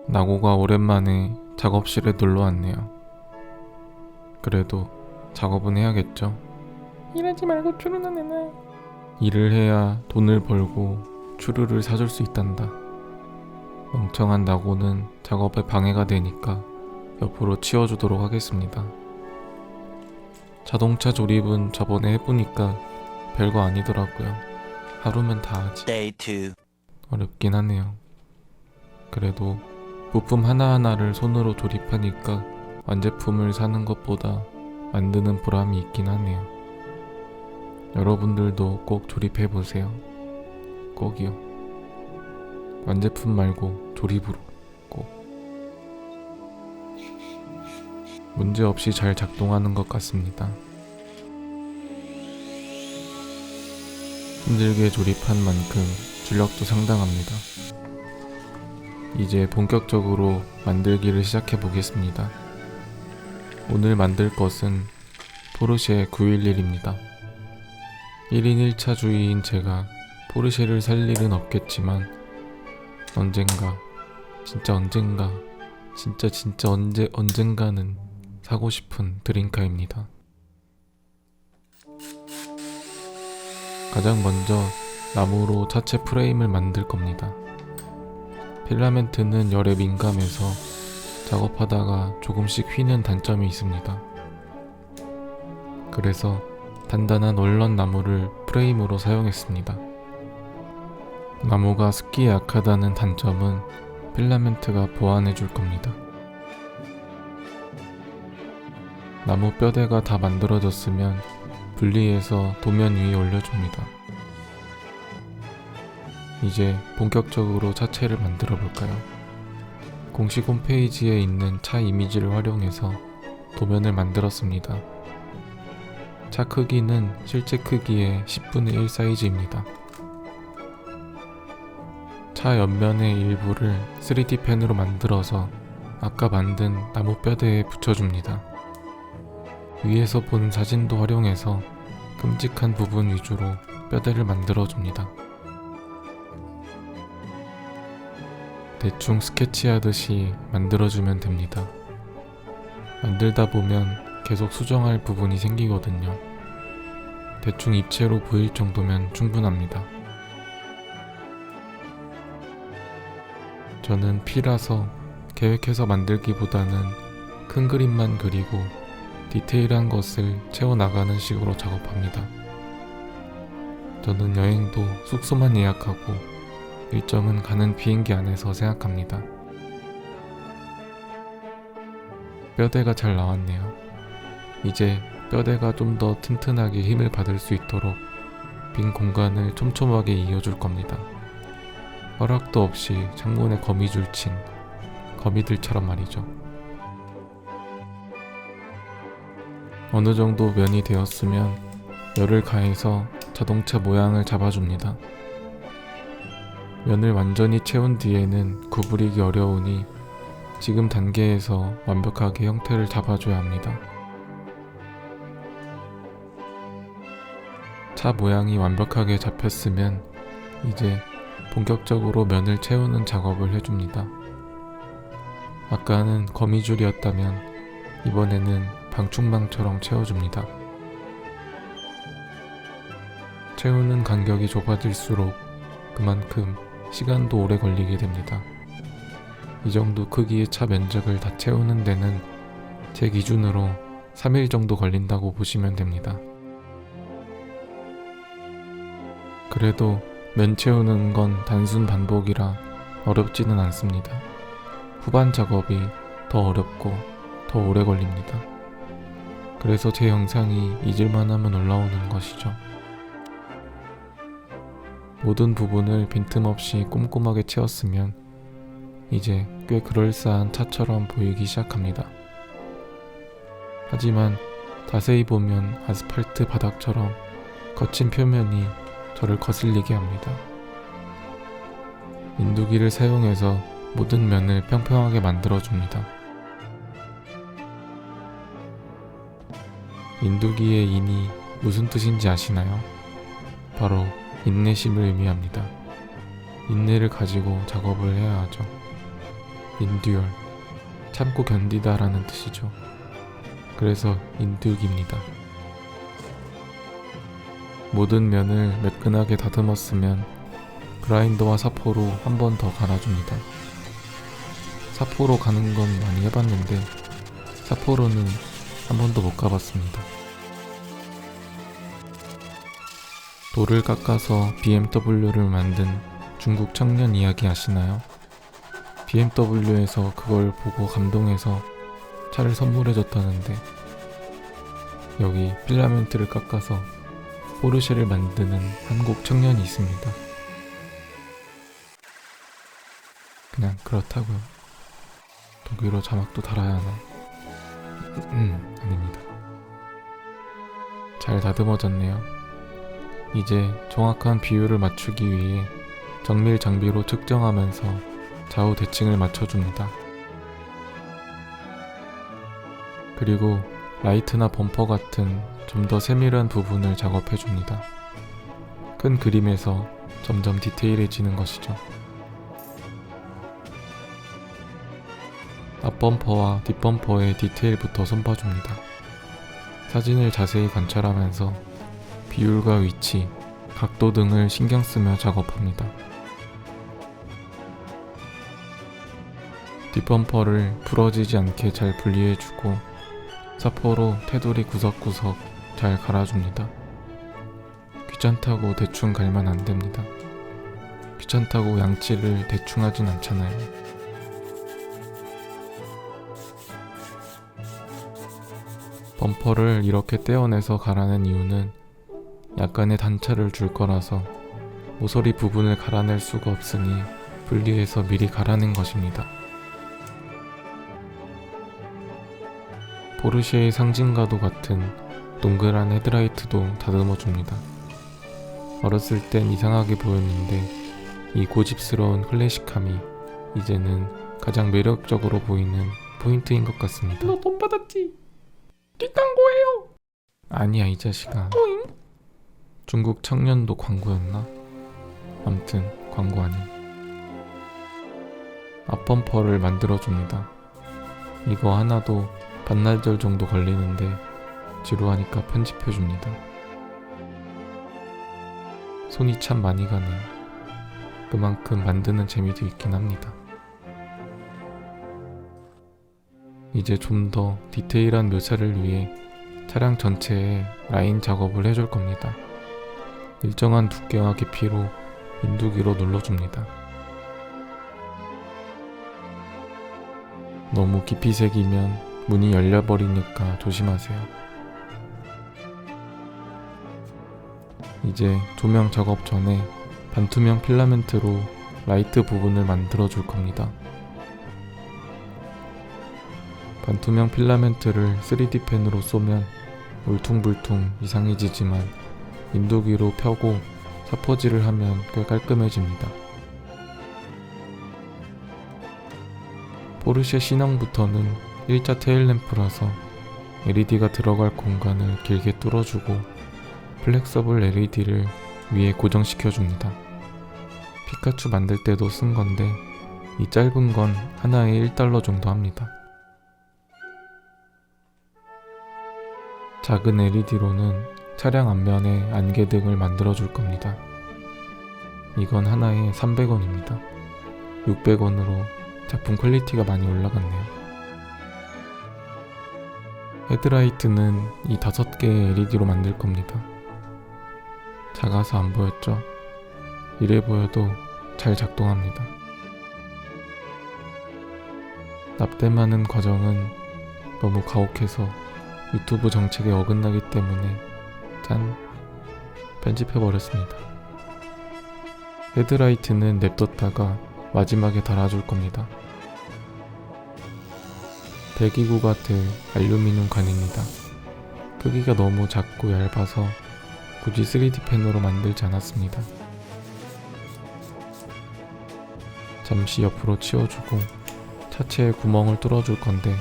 나고가 오랜만에 작업실에 놀러 왔네요. 그래도 작업은 해야겠죠. 일하지 말고 추루나 내놔. 일을 해야 돈을 벌고 추루를 사줄 수 있단다. 멍청한 나고는 작업에 방해가 되니까 옆으로 치워주도록 하겠습니다. 자동차 조립은 저번에 해보니까 별거 아니더라고요. 하루면 다 하지. Day 2. 어렵긴 하네요. 그래도 부품 하나하나를 손으로 조립하니까 완제품을 사는 것보다 만드는 보람이 있긴 하네요. 여러분들도 꼭 조립해보세요. 꼭이요. 완제품 말고 조립으로 꼭. 문제없이 잘 작동하는 것 같습니다. 힘들게 조립한 만큼 출력도 상당합니다. 이제 본격적으로 만들기를 시작해 보겠습니다. 오늘 만들 것은 포르쉐 911입니다. 1인 1차주의인 제가 포르쉐를 살 일은 없겠지만 언젠가, 언젠가는 사고 싶은 드림카입니다. 가장 먼저 나무로 차체 프레임을 만들 겁니다. 필라멘트는 열에 민감해서 작업하다가 조금씩 휘는 단점이 있습니다. 그래서 단단한 얼런 나무를 프레임으로 사용했습니다. 나무가 습기에 약하다는 단점은 필라멘트가 보완해 줄 겁니다. 나무 뼈대가 다 만들어졌으면 분리해서 도면 위에 올려줍니다. 이제 본격적으로 차체를 만들어 볼까요? 공식 홈페이지에 있는 차 이미지를 활용해서 도면을 만들었습니다. 차 크기는 실제 크기의 10분의 1 사이즈입니다. 차 옆면의 일부를 3D 펜으로 만들어서 아까 만든 나무 뼈대에 붙여줍니다. 위에서 본 사진도 활용해서 끔찍한 부분 위주로 뼈대를 만들어줍니다. 대충 스케치하듯이 만들어주면 됩니다. 만들다 보면 계속 수정할 부분이 생기거든요. 대충 입체로 보일 정도면 충분합니다. 저는 P라서 계획해서 만들기보다는 큰 그림만 그리고 디테일한 것을 채워나가는 식으로 작업합니다. 저는 여행도 숙소만 예약하고 일정은 가는 비행기 안에서 생각합니다. 뼈대가 잘 나왔네요. 이제 뼈대가 좀 더 튼튼하게 힘을 받을 수 있도록 빈 공간을 촘촘하게 이어줄 겁니다. 허락도 없이 창문에 거미줄 친 거미들처럼 말이죠. 어느 정도 면이 되었으면 열을 가해서 자동차 모양을 잡아줍니다. 면을 완전히 채운 뒤에는 구부리기 어려우니 지금 단계에서 완벽하게 형태를 잡아줘야 합니다. 차 모양이 완벽하게 잡혔으면 이제 본격적으로 면을 채우는 작업을 해줍니다. 아까는 거미줄이었다면 이번에는 방충망처럼 채워줍니다. 채우는 간격이 좁아질수록 그만큼 시간도 오래 걸리게 됩니다. 이 정도 크기의 차 면적을 다 채우는 데는 제 기준으로 3일 정도 걸린다고 보시면 됩니다. 그래도 면 채우는 건 단순 반복이라 어렵지는 않습니다. 후반 작업이 더 어렵고 더 오래 걸립니다. 그래서 제 영상이 잊을만하면 올라오는 것이죠. 모든 부분을 빈틈없이 꼼꼼하게 채웠으면 이제 꽤 그럴싸한 차처럼 보이기 시작합니다. 하지만 자세히 보면 아스팔트 바닥처럼 거친 표면이 저를 거슬리게 합니다. 인두기를 사용해서 모든 면을 평평하게 만들어줍니다. 인두기의 인이 무슨 뜻인지 아시나요? 바로 인내심을 의미합니다. 인내를 가지고 작업을 해야 하죠. 인듀얼, 참고 견디다 라는 뜻이죠. 그래서 인듀기입니다. 모든 면을 매끈하게 다듬었으면 그라인더와 사포로 한 번 더 갈아줍니다. 사포로 가는 건 많이 해봤는데 사포로는 한 번도 못 가봤습니다. 돌을 깎아서 BMW를 만든 중국 청년 이야기 아시나요? BMW에서 그걸 보고 감동해서 차를 선물해줬다는데 여기 필라멘트를 깎아서 포르쉐를 만드는 한국 청년이 있습니다. 그냥 그렇다고요. 독일어 자막도 달아야 하나? 아닙니다. 잘 다듬어졌네요. 이제 정확한 비율을 맞추기 위해 정밀 장비로 측정하면서 좌우 대칭을 맞춰줍니다. 그리고 라이트나 범퍼 같은 좀 더 세밀한 부분을 작업해줍니다. 큰 그림에서 점점 디테일해지는 것이죠. 앞범퍼와 뒷범퍼의 디테일부터 손봐줍니다. 사진을 자세히 관찰하면서 비율과 위치, 각도 등을 신경 쓰며 작업합니다. 뒷범퍼를 부러지지 않게 잘 분리해주고 사포로 테두리 구석구석 잘 갈아줍니다. 귀찮다고 대충 갈면 안됩니다. 귀찮다고 양치를 대충 하진 않잖아요. 범퍼를 이렇게 떼어내서 갈아낸 이유는 약간의 단차를 줄 거라서 모서리 부분을 갈아낼 수가 없으니 분리해서 미리 갈아낸 것입니다. 포르쉐의 상징과도 같은 동그란 헤드라이트도 다듬어줍니다. 어렸을 땐 이상하게 보였는데 이 고집스러운 클래식함이 이제는 가장 매력적으로 보이는 포인트인 것 같습니다. 너 돈 받았지? 뒷광고해요. 아니야 이 자식아. 중국 청년도 광고였나? 암튼 광고 아님. 앞범퍼를 만들어줍니다. 이거 하나도 반나절 정도 걸리는데 지루하니까 편집해줍니다. 손이 참 많이 가네요. 그만큼 만드는 재미도 있긴 합니다. 이제 좀 더 디테일한 묘사를 위해 차량 전체에 라인 작업을 해줄 겁니다. 일정한 두께와 깊이로 인두기로 눌러줍니다. 너무 깊이 새기면 문이 열려버리니까 조심하세요. 이제 조명 작업 전에 반투명 필라멘트로 라이트 부분을 만들어 줄 겁니다. 반투명 필라멘트를 3D 펜으로 쏘면 울퉁불퉁 이상해지지만 인두기로 펴고 사포질을 하면 꽤 깔끔해집니다. 포르쉐 신형부터는 일자 테일램프라서 LED가 들어갈 공간을 길게 뚫어주고 플렉서블 LED를 위에 고정시켜줍니다. 피카츄 만들 때도 쓴 건데 이 짧은 건 하나에 1달러 정도 합니다. 작은 LED로는 차량 앞면에 안개등을 만들어줄 겁니다. 이건 하나에 300원입니다. 600원으로 작품 퀄리티가 많이 올라갔네요. 헤드라이트는 이 5개의 LED로 만들 겁니다. 작아서 안 보였죠? 이래 보여도 잘 작동합니다. 납땜하는 과정은 너무 가혹해서 유튜브 정책에 어긋나기 때문에 짠! 편집해버렸습니다. 헤드라이트는 냅뒀다가 마지막에 달아줄 겁니다. 배기구가 될 알루미늄 관입니다. 크기가 너무 작고 얇아서 굳이 3D 펜으로 만들지 않았습니다. 잠시 옆으로 치워주고 차체에 구멍을 뚫어줄 건데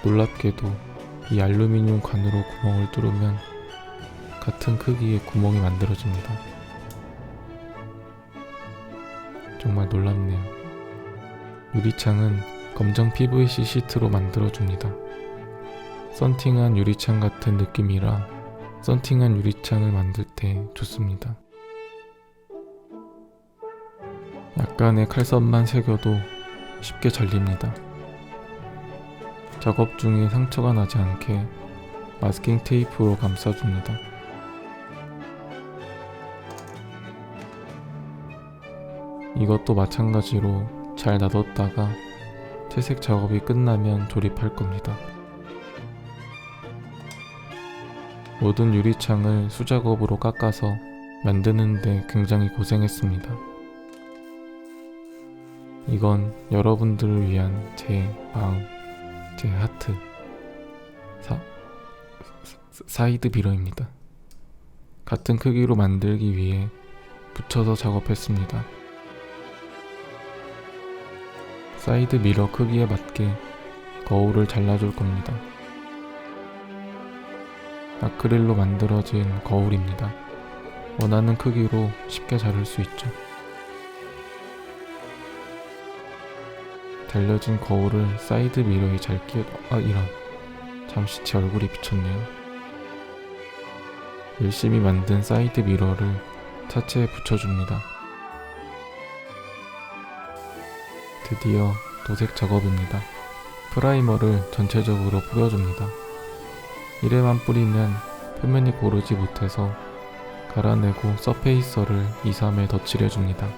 놀랍게도 이 알루미늄 관으로 구멍을 뚫으면 같은 크기의 구멍이 만들어집니다. 정말 놀랍네요. 유리창은 검정 PVC 시트로 만들어줍니다. 썬팅한 유리창 같은 느낌이라 썬팅한 유리창을 만들 때 좋습니다. 약간의 칼선만 새겨도 쉽게 잘립니다. 작업 중에 상처가 나지 않게 마스킹 테이프로 감싸줍니다. 이것도 마찬가지로 잘 놔뒀다가 채색 작업이 끝나면 조립할 겁니다. 모든 유리창을 수작업으로 깎아서 만드는데 굉장히 고생했습니다. 이건 여러분들을 위한 제 마음, 제 하트, 사이드 미러입니다. 같은 크기로 만들기 위해 붙여서 작업했습니다. 사이드 미러 크기에 맞게 거울을 잘라줄 겁니다. 아크릴로 만들어진 거울입니다. 원하는 크기로 쉽게 자를 수 있죠. 잘려진 거울을 사이드 미러에 잘 이런. 잠시 제 얼굴이 비쳤네요. 열심히 만든 사이드 미러를 차체에 붙여줍니다. 드디어 도색 작업입니다. 프라이머를 전체적으로 뿌려줍니다. 이래만 뿌리면 표면이 고르지 못해서 갈아내고 서페이서를 2, 3회 덧칠해줍니다.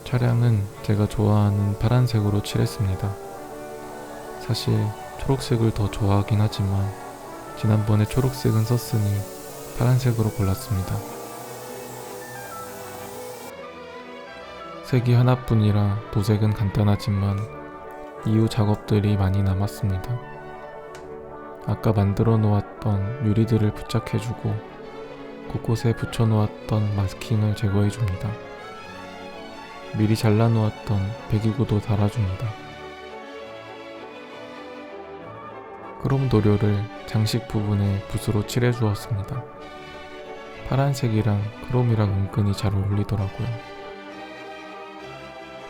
차량은 제가 좋아하는 파란색으로 칠했습니다. 사실 초록색을 더 좋아하긴 하지만 지난번에 초록색은 썼으니 파란색으로 골랐습니다. 색이 하나뿐이라 도색은 간단하지만 이후 작업들이 많이 남았습니다. 아까 만들어 놓았던 유리들을 부착해주고 곳곳에 붙여 놓았던 마스킹을 제거해줍니다. 미리 잘라 놓았던 배기구도 달아줍니다. 크롬 도료를 장식 부분에 붓으로 칠해 주었습니다. 파란색이랑 크롬이랑 은근히 잘 어울리더라고요.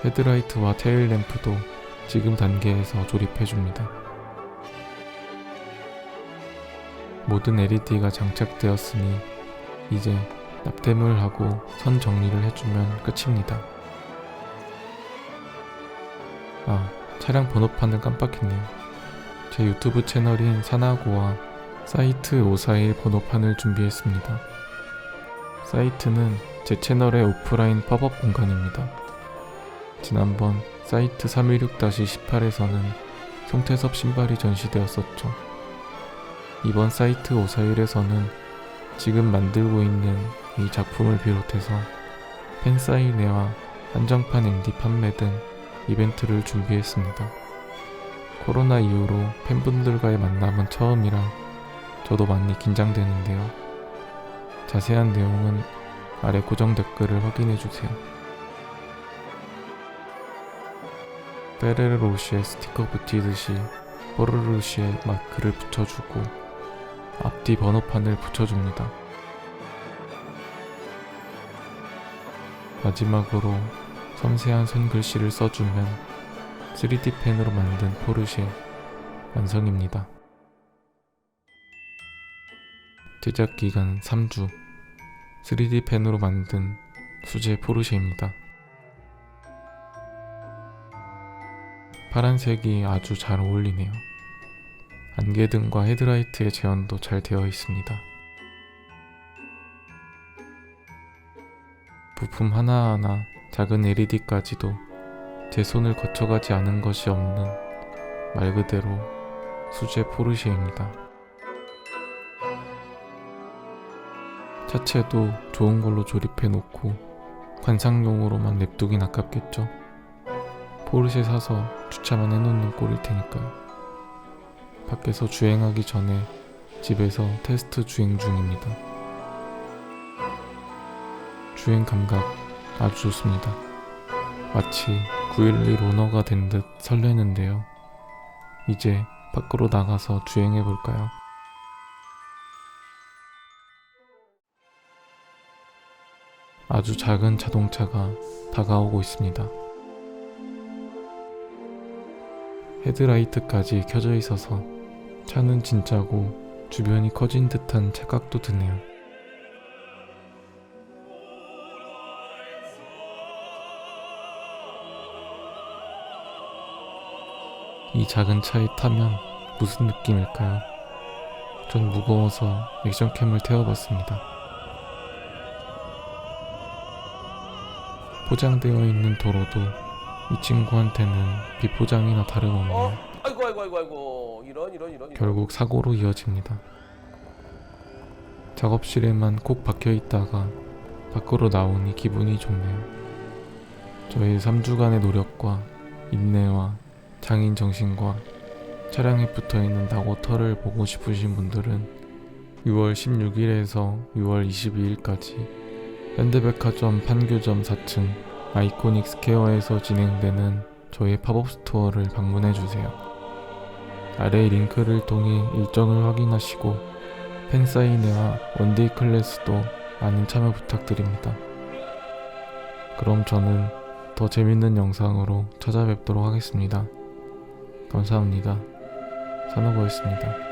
헤드라이트와 테일 램프도 지금 단계에서 조립해줍니다. 모든 LED가 장착되었으니 이제 납땜을 하고 선 정리를 해주면 끝입니다. 차량 번호판을 깜빡했네요. 제 유튜브 채널인 사나고와 사이트 541 번호판을 준비했습니다. 사이트는 제 채널의 오프라인 팝업 공간입니다. 지난번 사이트 316-18에서는 송태섭 신발이 전시되었었죠. 이번 사이트 541에서는 지금 만들고 있는 이 작품을 비롯해서 팬사인회와 한정판 MD 판매 등 이벤트를 준비했습니다. 코로나 이후로 팬분들과의 만남은 처음이라 저도 많이 긴장되는데요. 자세한 내용은 아래 고정 댓글을 확인해주세요. 페레르 로시에 스티커 붙이듯이 포르루시에 마크를 붙여주고 앞뒤 번호판을 붙여줍니다. 마지막으로 섬세한 손글씨를 써주면 3D 펜으로 만든 포르쉐 완성입니다. 제작 기간 3주 3D 펜으로 만든 수제 포르쉐입니다. 파란색이 아주 잘 어울리네요. 안개등과 헤드라이트의 재현도 잘 되어 있습니다. 부품 하나하나 작은 LED까지도 제 손을 거쳐가지 않은 것이 없는 말 그대로 수제 포르쉐입니다. 차체도 좋은 걸로 조립해 놓고 관상용으로만 냅두긴 아깝겠죠. 포르쉐 사서 주차만 해놓는 꼴일 테니까요. 밖에서 주행하기 전에 집에서 테스트 주행 중입니다. 주행 감각 아주 좋습니다. 마치 911 오너가 된 듯 설레는데요. 이제 밖으로 나가서 주행해볼까요? 아주 작은 자동차가 다가오고 있습니다. 헤드라이트까지 켜져 있어서 차는 진짜고 주변이 커진 듯한 착각도 드네요. 이 작은 차에 타면 무슨 느낌일까요? 전 무거워서 액션캠을 태워봤습니다. 포장되어 있는 도로도 이 친구한테는 비포장이나 다름없네요. 아이고 이런. 결국 사고로 이어집니다. 작업실에만 콕 박혀 있다가 밖으로 나오니 기분이 좋네요. 저의 3주간의 노력과 인내와 장인 정신과 차량에 붙어있는 낙오터를 보고 싶으신 분들은 6월 16일에서 6월 22일까지 현대백화점 판교점 4층 아이코닉 스퀘어에서 진행되는 저의 팝업 스토어를 방문해주세요. 아래 링크를 통해 일정을 확인하시고 팬사인회와 원데이 클래스도 많은 참여 부탁드립니다. 그럼 저는 더 재밌는 영상으로 찾아뵙도록 하겠습니다. 감사합니다. 산호버였습니다.